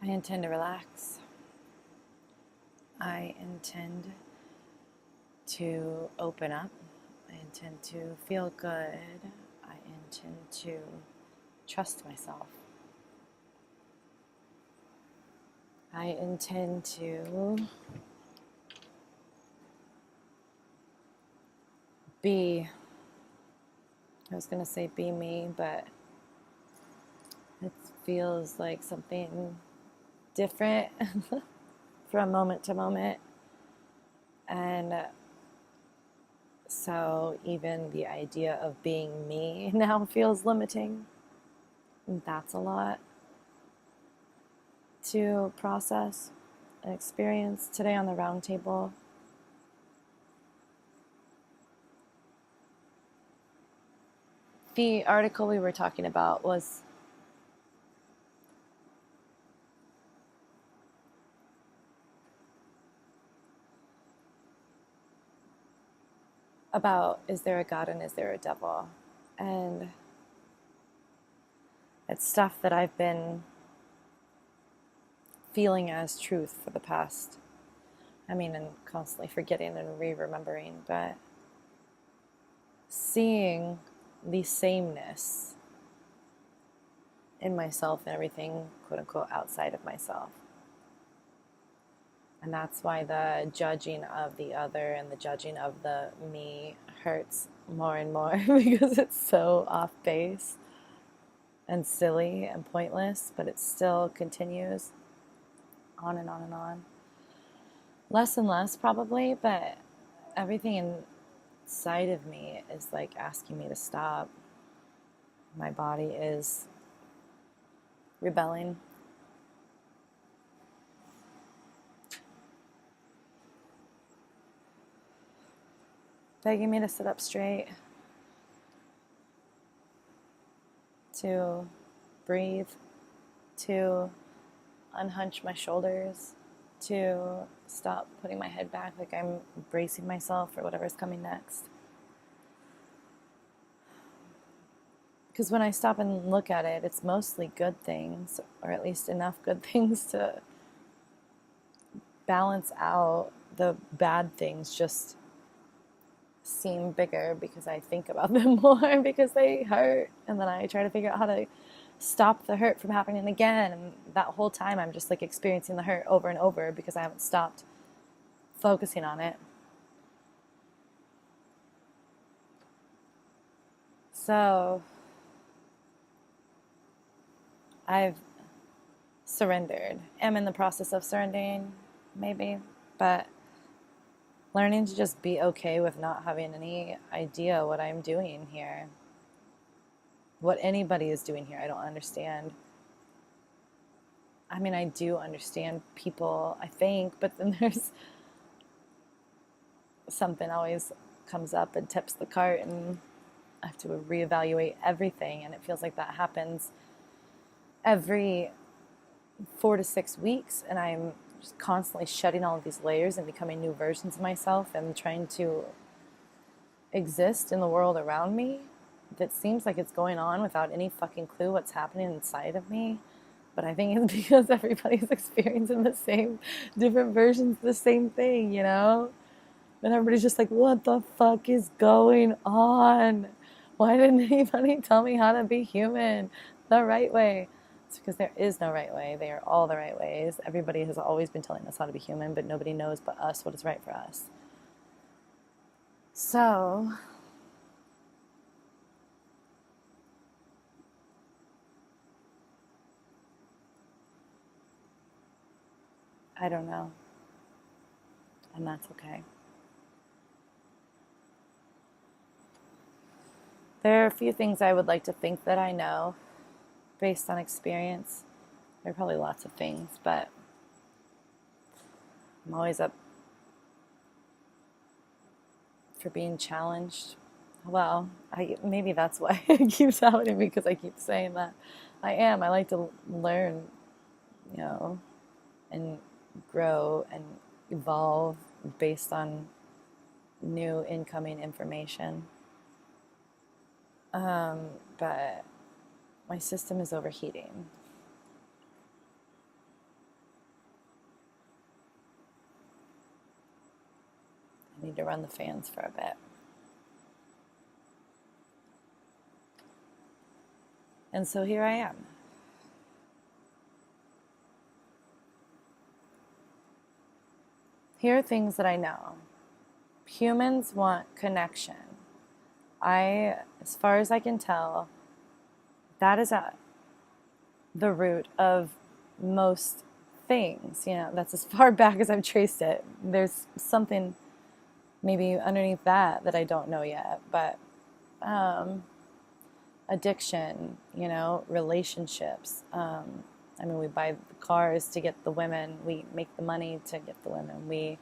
I intend to relax. I intend to open up. I intend to feel good. I intend to trust myself. I intend to be, I was going to say be me, but it feels like something different from moment to moment. And so even the idea of being me now feels limiting. And that's a lot to process and experience today on the round table. The article we were talking about was about, is there a God and is there a devil? And it's stuff that I've been feeling as truth for the past, and constantly forgetting and re-remembering, but seeing the sameness in myself and everything, quote unquote, outside of myself. And that's why the judging of the other and the judging of the me hurts more and more because it's so off base and silly and pointless, but it still continues on and on and on. Less and less probably, but everything inside of me is like asking me to stop. My body is rebelling. Begging me to sit up straight, to breathe, to unhunch my shoulders, to stop putting my head back like I'm bracing myself for whatever's coming next. Because when I stop and look at it, it's mostly good things, or at least enough good things to balance out the bad things. Just seem bigger because I think about them more because they hurt, and then I try to figure out how to stop the hurt from happening again, and that whole time I'm just like experiencing the hurt over and over because I haven't stopped focusing on it. So I've surrendered. I'm in the process of surrendering, maybe, but learning to just be okay with not having any idea what I'm doing here. What anybody is doing here, I don't understand. I do understand people, I think, but then there's something always comes up and tips the cart, and I have to reevaluate everything, and it feels like that happens every 4 to 6 weeks, and I'm just constantly shedding all of these layers and becoming new versions of myself and trying to exist in the world around me that seems like it's going on without any fucking clue what's happening inside of me. But I think it's because everybody's experiencing the same different versions of the same thing, you know? And everybody's just like, what the fuck is going on? Why didn't anybody tell me how to be human the right way? It's because there is no right way. They are all the right ways. Everybody has always been telling us how to be human, but nobody knows but us what is right for us. So I don't know. And that's okay. There are a few things I would like to think that I know based on experience. There are probably lots of things, but I'm always up for being challenged. Well, maybe that's why it keeps happening, because I keep saying that. I like to learn, and grow and evolve based on new incoming information. But my system is overheating. Need to run the fans for a bit. And so here I am. Here are things that I know. Humans want connection. As far as I can tell, that is at the root of most things. That's as far back as I've traced it. There's something maybe underneath that I don't know yet, but addiction, relationships. We buy the cars to get the women. We make the money to get the women. We,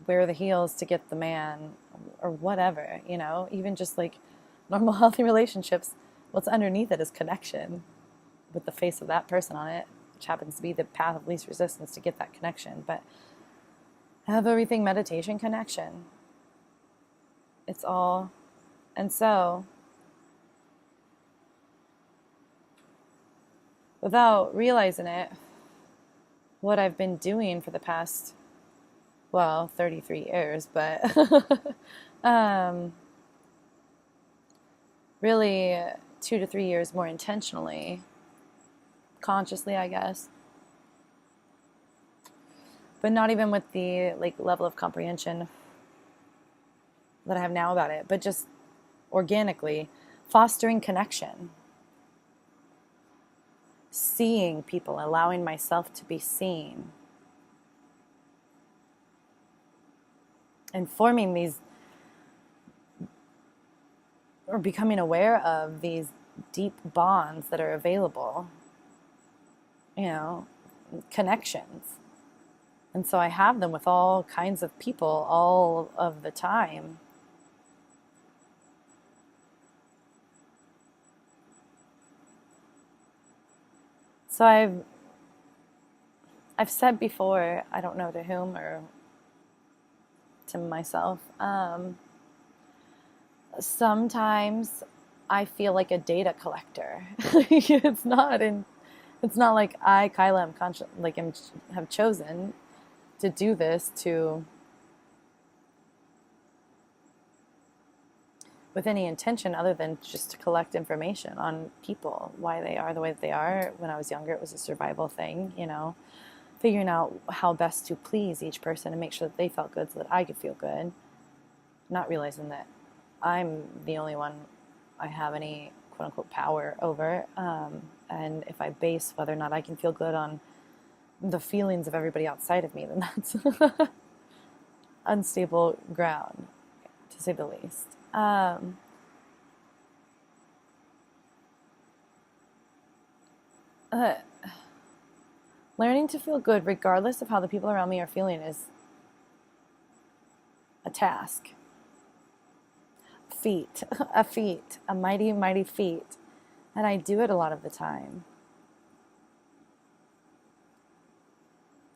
wear the heels to get the man, or whatever, even just like normal healthy relationships. What's underneath it is connection with the face of that person on it, which happens to be the path of least resistance to get that connection. But have everything meditation connection. It's all. And so, without realizing it, what I've been doing for the past, 33 years, but really 2 to 3 years more intentionally, consciously, I guess, but not even with the level of comprehension that I have now about it, but just organically fostering connection, seeing people, allowing myself to be seen, and forming these, or becoming aware of these deep bonds that are available, connections. And so I have them with all kinds of people all of the time. So I've said before, I don't know to whom or to myself, sometimes I feel like a data collector. It's not like I, Kyla, have chosen to do this with any intention other than just to collect information on people, why they are the way that they are. When I was younger, it was a survival thing, figuring out how best to please each person and make sure that they felt good so that I could feel good, not realizing that I'm the only one I have any quote-unquote power over, and if I base whether or not I can feel good on the feelings of everybody outside of me, then that's unstable ground, to say the least. Learning to feel good regardless of how the people around me are feeling is a task. A mighty, mighty feat. And I do it a lot of the time.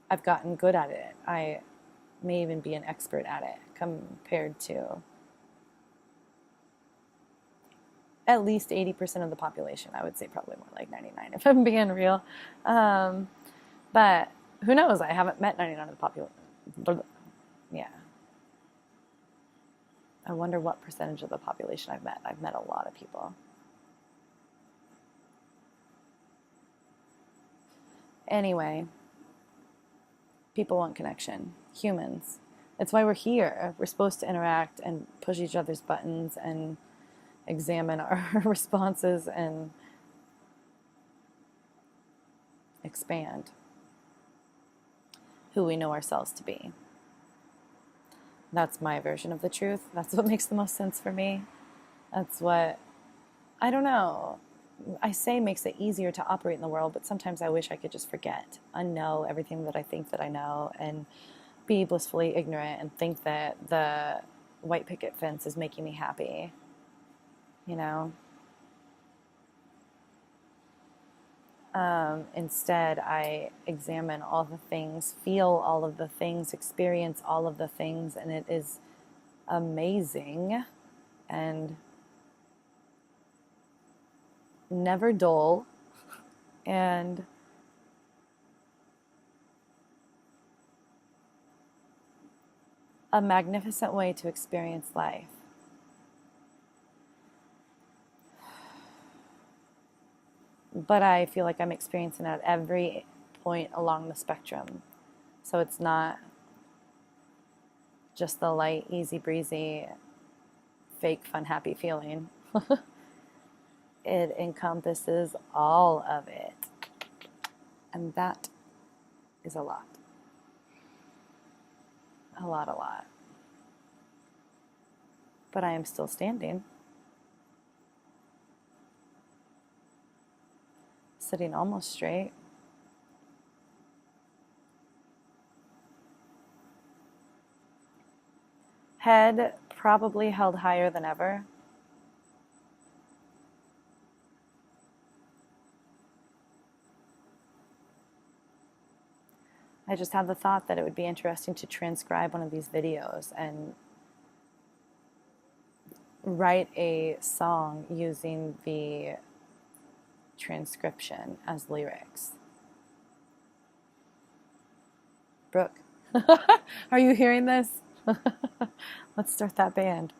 I've gotten good at it. I may even be an expert at it compared to at least 80% of the population. I would say probably more like 99 if I'm being real. But who knows? I haven't met 99 of the population. Yeah. I wonder what percentage of the population I've met. I've met a lot of people. Anyway, people want connection. Humans. It's why we're here. We're supposed to interact and push each other's buttons and examine our responses and expand who we know ourselves to be. That's my version of the truth. That's what makes the most sense for me. That's what, I don't know, I say makes it easier to operate in the world, but sometimes I wish I could just forget, unknow everything that I think that I know, and be blissfully ignorant and think that the white picket fence is making me happy, Instead, I examine all the things, feel all of the things, experience all of the things, and it is amazing and never dull, and a magnificent way to experience life. But I feel like I'm experiencing it at every point along the spectrum. So it's not just the light, easy breezy, fake, fun, happy feeling. It encompasses all of it. And that is a lot. A lot. But I am still standing. Sitting almost straight. Head probably held higher than ever. I just had the thought that it would be interesting to transcribe one of these videos and write a song using the transcription as lyrics. Brooke, are you hearing this? Let's start that band.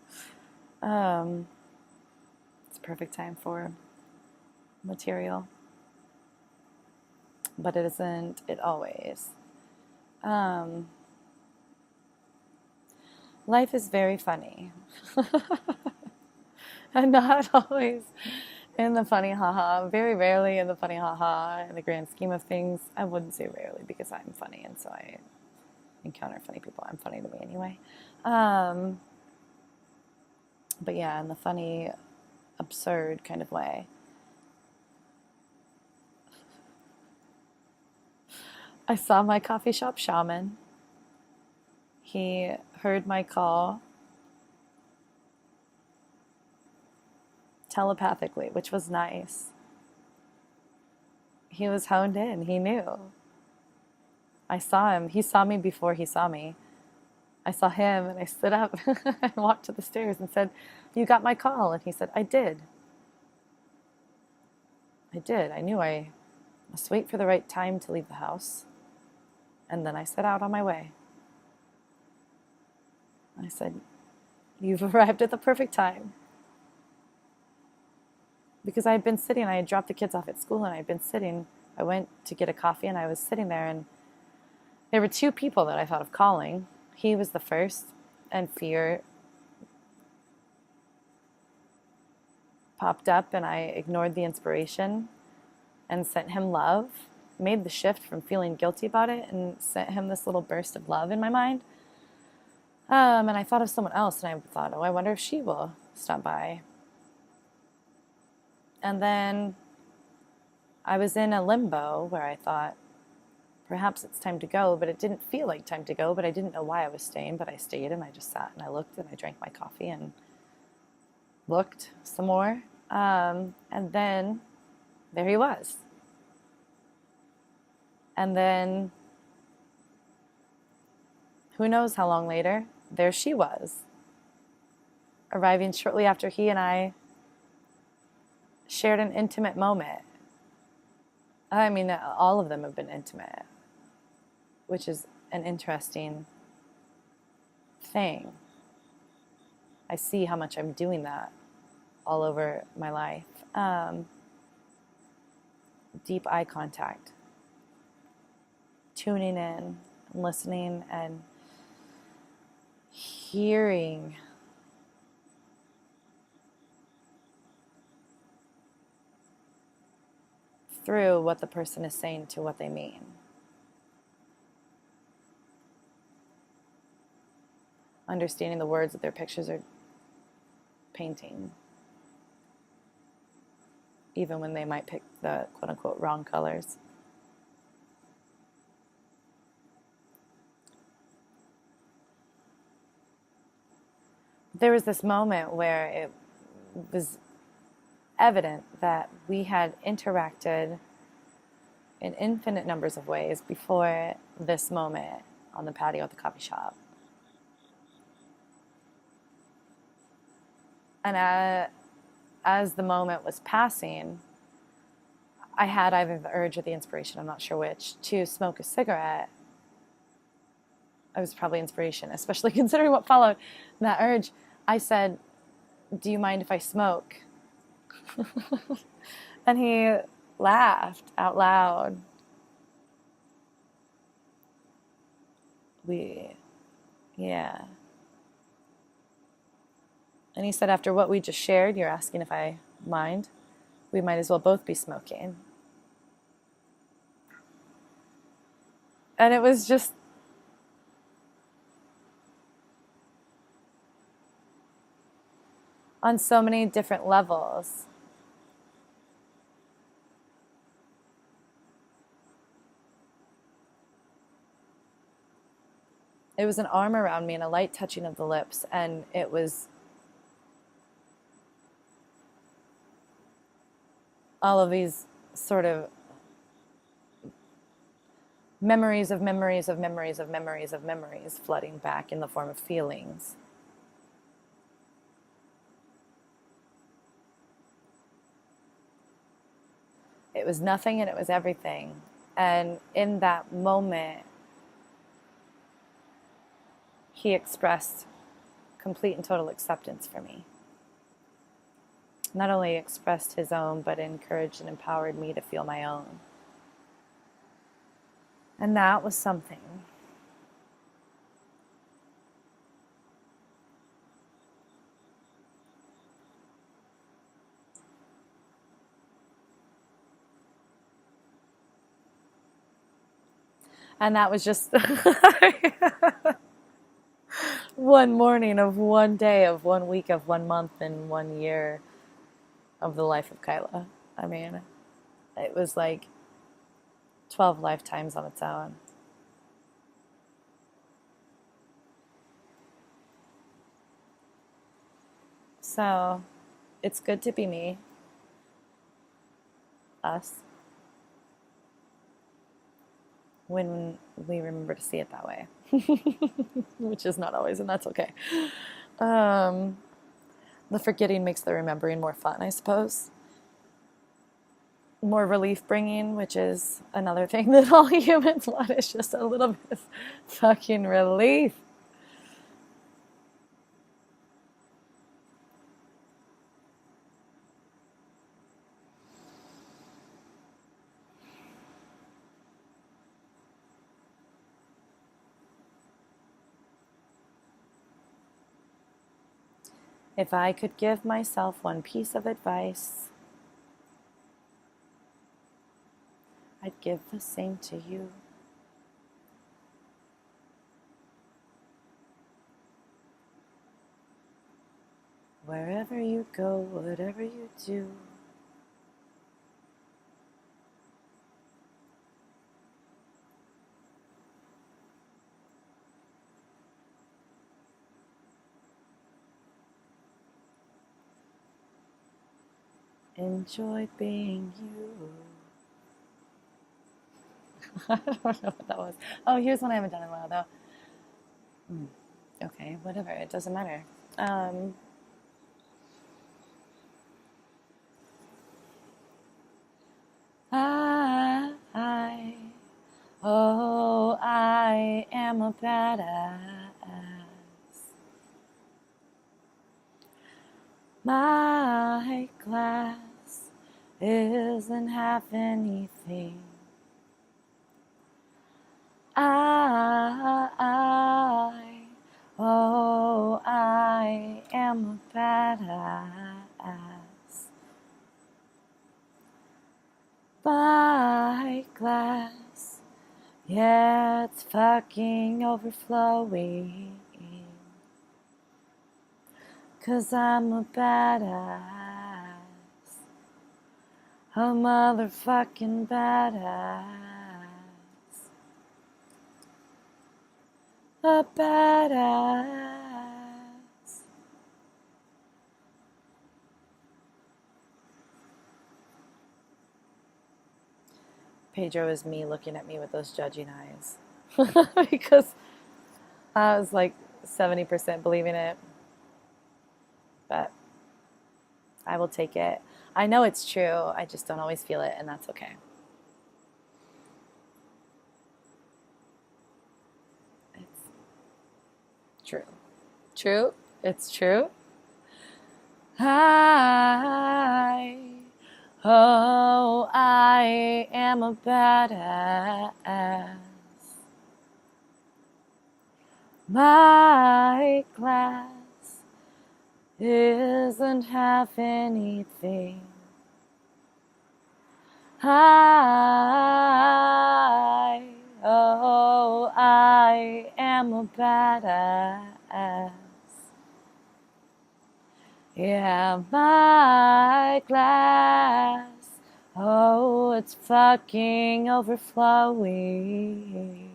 It's a perfect time for material. But it isn't it always. Life is very funny. And not always in the funny haha. Very rarely in the funny haha in the grand scheme of things. I wouldn't say rarely because I'm funny and so I encounter funny people. I'm funny to me anyway. But yeah, in the funny, absurd kind of way. I saw my coffee shop shaman. He heard my call telepathically, which was nice. He was honed in. He knew. I saw him. He saw me before he saw me. I saw him and I stood up and walked to the stairs and said, "You got my call?" And he said, "I did. I did. I knew I must wait for the right time to leave the house." And then I set out on my way. I said, "You've arrived at the perfect time." Because I had been sitting, I had dropped the kids off at school and I had been sitting. I went to get a coffee and I was sitting there and there were two people that I thought of calling. He was the first, and fear popped up and I ignored the inspiration and sent him love, made the shift from feeling guilty about it and sent him this little burst of love in my mind. And I thought of someone else and I thought, oh, I wonder if she will stop by. And then I was in a limbo where I thought, perhaps it's time to go, but it didn't feel like time to go, but I didn't know why I was staying, but I stayed and I just sat and I looked and I drank my coffee and looked some more. And then there he was. And then who knows how long later, there she was, arriving shortly after he and I shared an intimate moment. I mean, all of them have been intimate, which is an interesting thing. I see how much I'm doing that all over my life. Deep eye contact, tuning in, listening, and hearing through what the person is saying to what they mean. Understanding the words that their pictures are painting, even when they might pick the quote-unquote wrong colors. There was this moment where it was evident that we had interacted in infinite numbers of ways before this moment on the patio at the coffee shop. And as the moment was passing, I had either the urge or the inspiration, I'm not sure which, to smoke a cigarette I was probably inspiration, especially considering what followed that urge. I said, do you mind if I smoke? And he laughed out loud. Yeah. And he said, after what we just shared, you're asking if I mind? We might as well both be smoking. And it was just, on so many different levels. It was an arm around me and a light touching of the lips, and it was all of these sort of memories of memories of memories of memories of memories flooding back in the form of feelings. It was nothing and it was everything. And in that moment, he expressed complete and total acceptance for me. Not only expressed his own, but encouraged and empowered me to feel my own. And that was something. And that was just one morning of one day of 1 week of 1 month and 1 year of the life of Kyla. I mean, it was like 12 lifetimes on its own. So it's good to be me, us, when we remember to see it that way, which is not always, and that's okay. The forgetting makes the remembering more fun, I suppose. More relief bringing, which is another thing that all humans want, is just a little bit of fucking relief. If I could give myself one piece of advice, I'd give the same to you. Wherever you go, whatever you do, enjoy being you. I don't know what that was. Oh, here's one I haven't done in a while, though. Okay, whatever. It doesn't matter. I am a badass. My glass isn't half anything. I am a badass. My glass, yeah, it's fucking overflowing. 'Cause I'm a badass. A motherfucking badass. A badass. Pedro is me looking at me with those judging eyes. Because I was like 70% believing it. But I will take it. I know it's true. I just don't always feel it, and that's okay. true. True. It's true. I am a badass. My glass isn't half anything. I am a badass. Yeah, my glass, oh, it's fucking overflowing.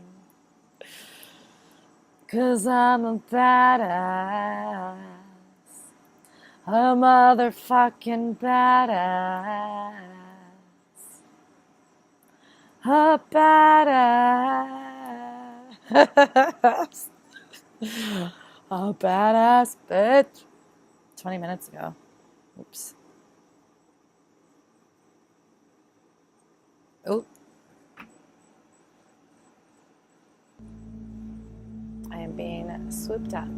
'Cause I'm a badass. A motherfucking badass. A badass. A badass bitch. 20 minutes ago. Oops. Oh. I am being swooped at.